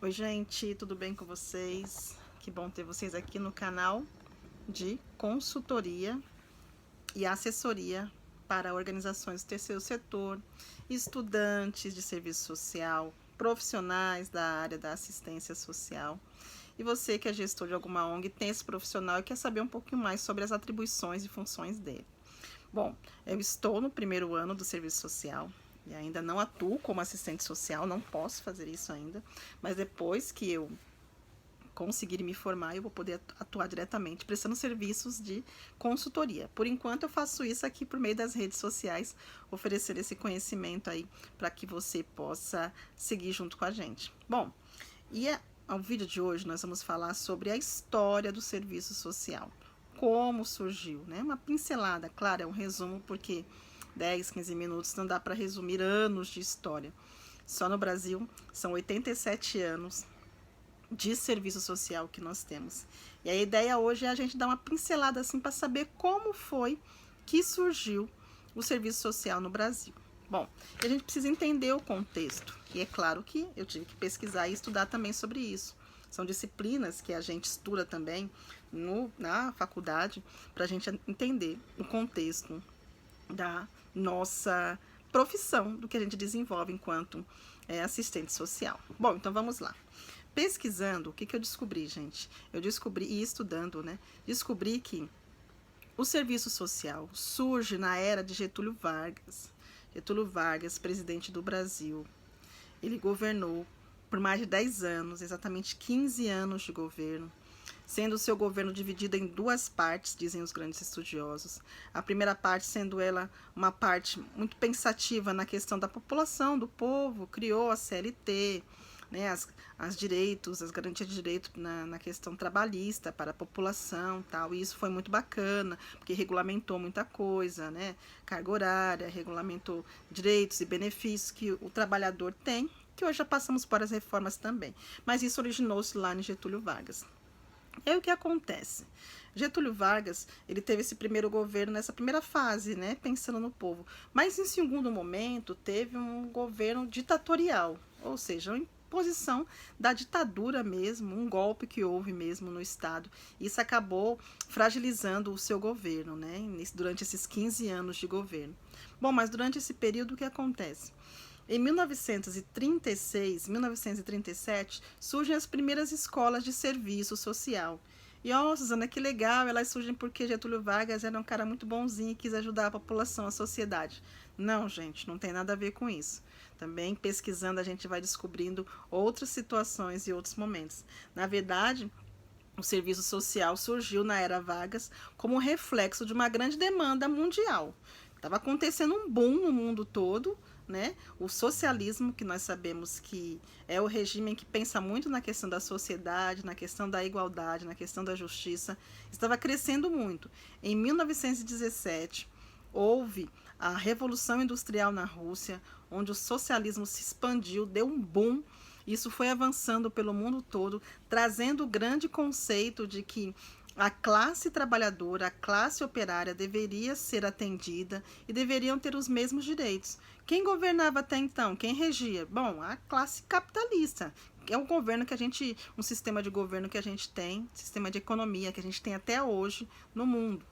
Oi, gente, tudo bem com vocês? Que bom ter vocês aqui no canal de consultoria e assessoria para organizações do terceiro setor, estudantes de serviço social, profissionais da área da assistência social. E você que é gestor de alguma ONG, tem esse profissional e quer saber um pouquinho mais sobre as atribuições e funções dele. Bom, eu estou no primeiro ano do serviço social e ainda não atuo como assistente social, não posso fazer isso ainda, mas depois que eu conseguir me formar, eu vou poder atuar diretamente, prestando serviços de consultoria. Por enquanto, eu faço isso aqui por meio das redes sociais, oferecer esse conhecimento aí para que você possa seguir junto com a gente. Bom, ao vídeo de hoje nós vamos falar sobre a história do serviço social. Como surgiu, né? Uma pincelada, claro, é um resumo, porque 10, 15 minutos não dá para resumir anos de história. Só no Brasil são 87 anos de serviço social que nós temos. E a ideia hoje é a gente dar uma pincelada assim para saber como foi que surgiu o serviço social no Brasil. Bom, a gente precisa entender o contexto. E é claro que eu tive que pesquisar e estudar também sobre isso. São disciplinas que a gente estuda também na faculdade para a gente entender o contexto da nossa profissão, do que a gente desenvolve enquanto assistente social. Bom, então vamos lá. Pesquisando, o que eu descobri, gente? Eu descobri, e estudando, né? Descobri que o serviço social surge na era de Getúlio Vargas. Getúlio Vargas, presidente do Brasil, ele governou por mais de 10 anos, exatamente 15 anos de governo, sendo o seu governo dividido em duas partes, dizem os grandes estudiosos. A primeira parte sendo ela uma parte muito pensativa na questão da população, do povo, criou a CLT, né, as direitos, as garantias de direito na questão trabalhista para a população, tal, e isso foi muito bacana, porque regulamentou muita coisa, né, carga horária, regulamentou direitos e benefícios que o trabalhador tem, que hoje já passamos por as reformas também, mas isso originou-se lá em Getúlio Vargas. E aí o que acontece? Getúlio Vargas, ele teve esse primeiro governo nessa primeira fase, né, pensando no povo, mas em segundo momento teve um governo ditatorial, ou seja, uma imposição da ditadura mesmo, um golpe que houve mesmo no Estado. Isso acabou fragilizando o seu governo, né, durante esses 15 anos de governo. Bom, mas durante esse período o que acontece? Em 1936, 1937, surgem as primeiras escolas de serviço social. E, ó, Suzana, que legal, elas surgem porque Getúlio Vargas era um cara muito bonzinho e quis ajudar a população, a sociedade. Não, gente, não tem nada a ver com isso. Também pesquisando a gente vai descobrindo outras situações e outros momentos. Na verdade, o serviço social surgiu na era Vargas como um reflexo de uma grande demanda mundial. Estava acontecendo um boom no mundo todo, né? O socialismo, que nós sabemos que é o regime que pensa muito na questão da sociedade, na questão da igualdade, na questão da justiça, estava crescendo muito. Em 1917, houve a Revolução Industrial na Rússia, onde o socialismo se expandiu, deu um boom. Isso foi avançando pelo mundo todo, trazendo o grande conceito de que a classe trabalhadora, a classe operária deveria ser atendida e deveriam ter os mesmos direitos. Quem governava até então? Quem regia? Bom, a classe capitalista. É um governo que a gente, um sistema de governo que a gente tem, sistema de economia que a gente tem até hoje no mundo.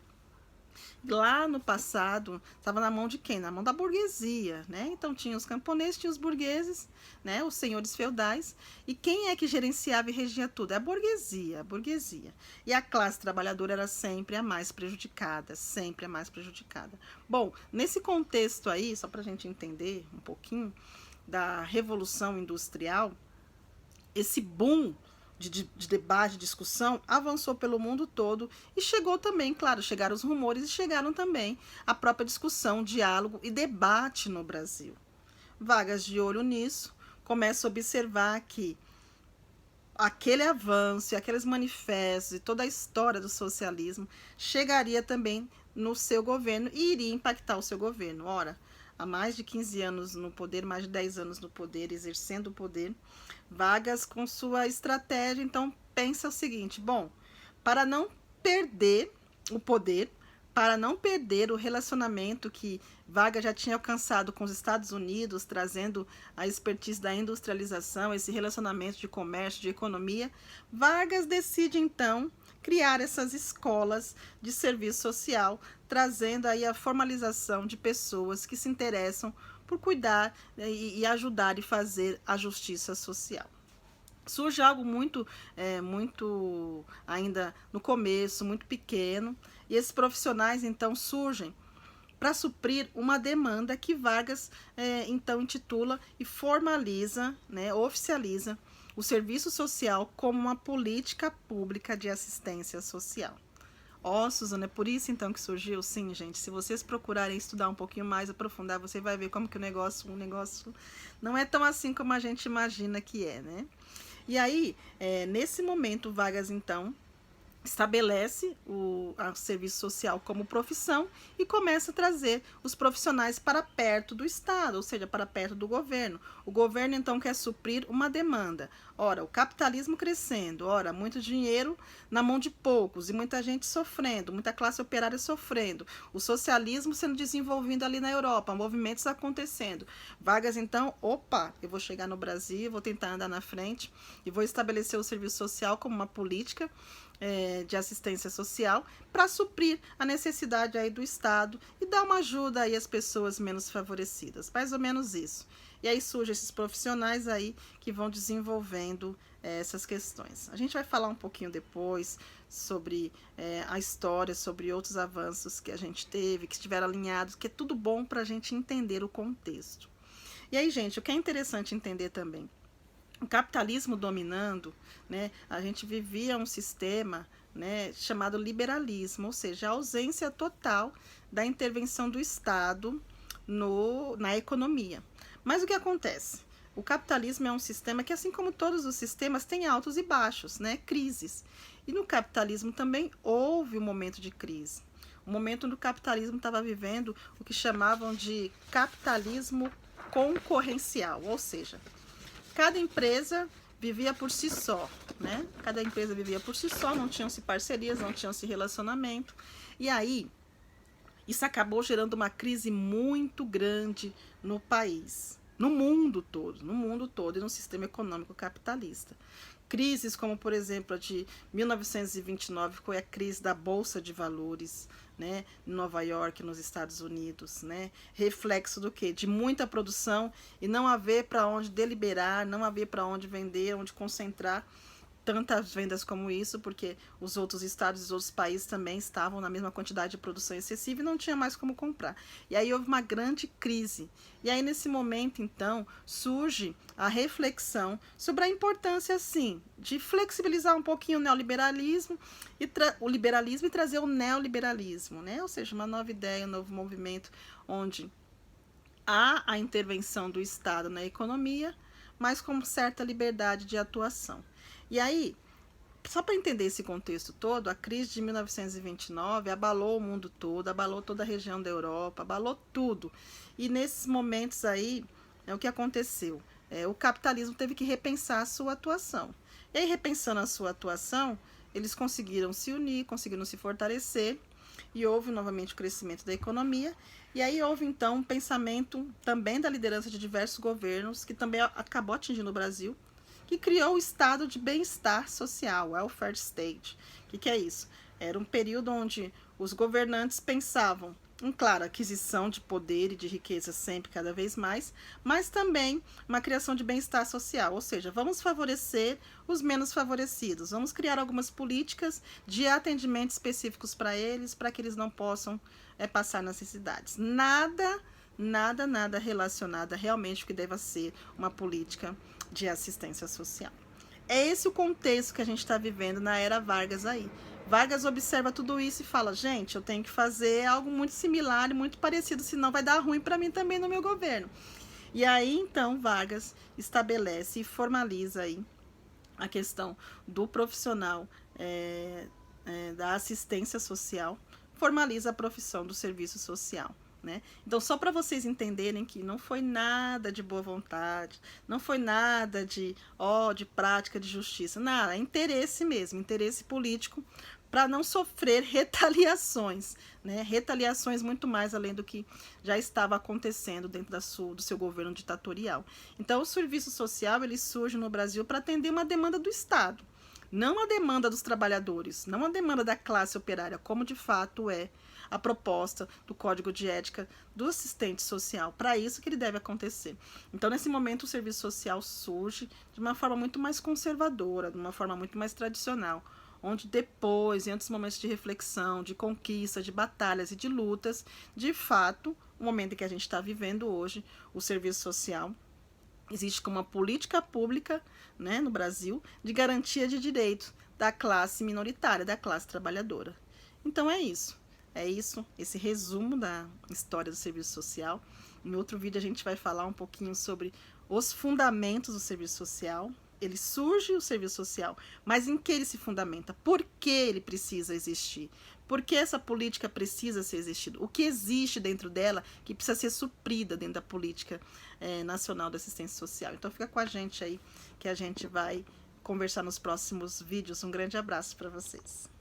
Lá no passado, estava na mão de quem? Na mão da burguesia, né? Então tinha os camponeses, tinha os burgueses, né? Os senhores feudais. E quem é que gerenciava e regia tudo? É a burguesia, a burguesia. E a classe trabalhadora era sempre a mais prejudicada, sempre a mais prejudicada. Bom, nesse contexto aí, só para a gente entender um pouquinho da Revolução Industrial, esse boom de debate, de discussão, avançou pelo mundo todo e chegou também, claro, chegaram os rumores e chegaram também a própria discussão, diálogo e debate no Brasil. Vargas, de olho nisso, começa a observar que aquele avanço, aqueles manifestos e toda a história do socialismo chegaria também no seu governo e iria impactar o seu governo. Ora, há mais de 15 anos no poder, mais de 10 anos no poder, exercendo o poder, Vargas, com sua estratégia, então pensa o seguinte: bom, para não perder o poder, para não perder o relacionamento que Vargas já tinha alcançado com os Estados Unidos, trazendo a expertise da industrialização, esse relacionamento de comércio, de economia, Vargas decide então criar essas escolas de serviço social, trazendo aí a formalização de pessoas que se interessam por cuidar e ajudar e fazer a justiça social. Surge algo muito ainda no começo, muito pequeno, e esses profissionais então surgem para suprir uma demanda que Vargas então intitula e formaliza, oficializa o serviço social como uma política pública de assistência social. Ó, Suzana, é por isso então que surgiu? Sim, gente, se vocês procurarem estudar um pouquinho mais, aprofundar, você vai ver como que o negócio não é tão assim como a gente imagina que é, né? E aí, nesse momento, Vargas, então, estabelece o serviço social como profissão e começa a trazer os profissionais para perto do Estado, ou seja, para perto do governo. O governo, então, quer suprir uma demanda. Ora, o capitalismo crescendo, ora, muito dinheiro na mão de poucos e muita gente sofrendo, muita classe operária sofrendo, o socialismo sendo desenvolvido ali na Europa, movimentos acontecendo. Vargas, então, opa, eu vou chegar no Brasil, vou tentar andar na frente e vou estabelecer o serviço social como uma política de assistência social para suprir a necessidade aí do Estado e dar uma ajuda aí às pessoas menos favorecidas, mais ou menos isso. E aí surgem esses profissionais aí que vão desenvolvendo essas questões. A gente vai falar um pouquinho depois sobre a história, sobre outros avanços que a gente teve, que estiveram alinhados, que é tudo bom para a gente entender o contexto. E aí, gente, o que é interessante entender também, o capitalismo dominando, a gente vivia um sistema chamado liberalismo, ou seja, a ausência total da intervenção do Estado na economia. Mas o que acontece? O capitalismo é um sistema que, assim como todos os sistemas, tem altos e baixos, crises. E no capitalismo também houve um momento de crise. O momento onde o capitalismo estava vivendo o que chamavam de capitalismo concorrencial, ou seja, cada empresa vivia por si só, Cada empresa vivia por si só, não tinham-se parcerias, não tinham-se relacionamento. E aí, isso acabou gerando uma crise muito grande no país, no mundo todo e no sistema econômico capitalista. Crises como, por exemplo, a de 1929, foi a crise da Bolsa de Valores, em Nova York, nos Estados Unidos, reflexo do quê? De muita produção e não haver para onde deliberar, não haver para onde vender, onde concentrar tantas vendas como isso, porque os outros estados e os outros países também estavam na mesma quantidade de produção excessiva e não tinha mais como comprar. E aí houve uma grande crise. E aí nesse momento, então, surge a reflexão sobre a importância, sim, de flexibilizar um pouquinho o neoliberalismo o liberalismo e trazer o neoliberalismo, ou seja, uma nova ideia, um novo movimento, onde há a intervenção do Estado na economia, mas com certa liberdade de atuação. E aí, só para entender esse contexto todo, a crise de 1929 abalou o mundo todo, abalou toda a região da Europa, abalou tudo. E nesses momentos aí, o que aconteceu? O capitalismo teve que repensar a sua atuação. E aí, repensando a sua atuação, eles conseguiram se unir, conseguiram se fortalecer, e houve novamente o crescimento da economia. E aí houve, então, um pensamento também da liderança de diversos governos, que também acabou atingindo o Brasil, que criou o estado de bem-estar social, welfare state. O que é isso? Era um período onde os governantes pensavam em, claro, aquisição de poder e de riqueza sempre cada vez mais, mas também uma criação de bem-estar social, ou seja, vamos favorecer os menos favorecidos, vamos criar algumas políticas de atendimento específicos para eles, para que eles não possam passar necessidades. Nada relacionado a realmente o que deva ser uma política de assistência social. É esse o contexto que a gente está vivendo na era Vargas aí. Vargas observa tudo isso e fala, gente, eu tenho que fazer algo muito similar e muito parecido, senão vai dar ruim para mim também no meu governo. E aí, então, Vargas estabelece e formaliza aí a questão do profissional da assistência social, formaliza a profissão do serviço social. Então, só para vocês entenderem que não foi nada de boa vontade, não foi nada de prática de justiça, nada, é interesse mesmo, interesse político para não sofrer retaliações, né? Retaliações muito mais além do que já estava acontecendo dentro do seu governo ditatorial. Então, o serviço social ele surge no Brasil para atender uma demanda do Estado, não a demanda dos trabalhadores, não a demanda da classe operária, como de fato é a proposta do Código de Ética do assistente social. Para isso que ele deve acontecer. Então, nesse momento, o serviço social surge de uma forma muito mais conservadora, de uma forma muito mais tradicional, onde depois, em outros momentos de reflexão, de conquista, de batalhas e de lutas, de fato, o momento em que a gente está vivendo hoje, o serviço social existe como uma política pública, né, no Brasil, de garantia de direitos da classe minoritária, da classe trabalhadora. Então é isso. É isso, esse resumo da história do serviço social. Em outro vídeo a gente vai falar um pouquinho sobre os fundamentos do serviço social. Ele surge, o serviço social, mas em que ele se fundamenta? Por que ele precisa existir? Por que essa política precisa ser existida? O que existe dentro dela que precisa ser suprida dentro da política nacional da assistência social? Então fica com a gente aí, que a gente vai conversar nos próximos vídeos. Um grande abraço para vocês.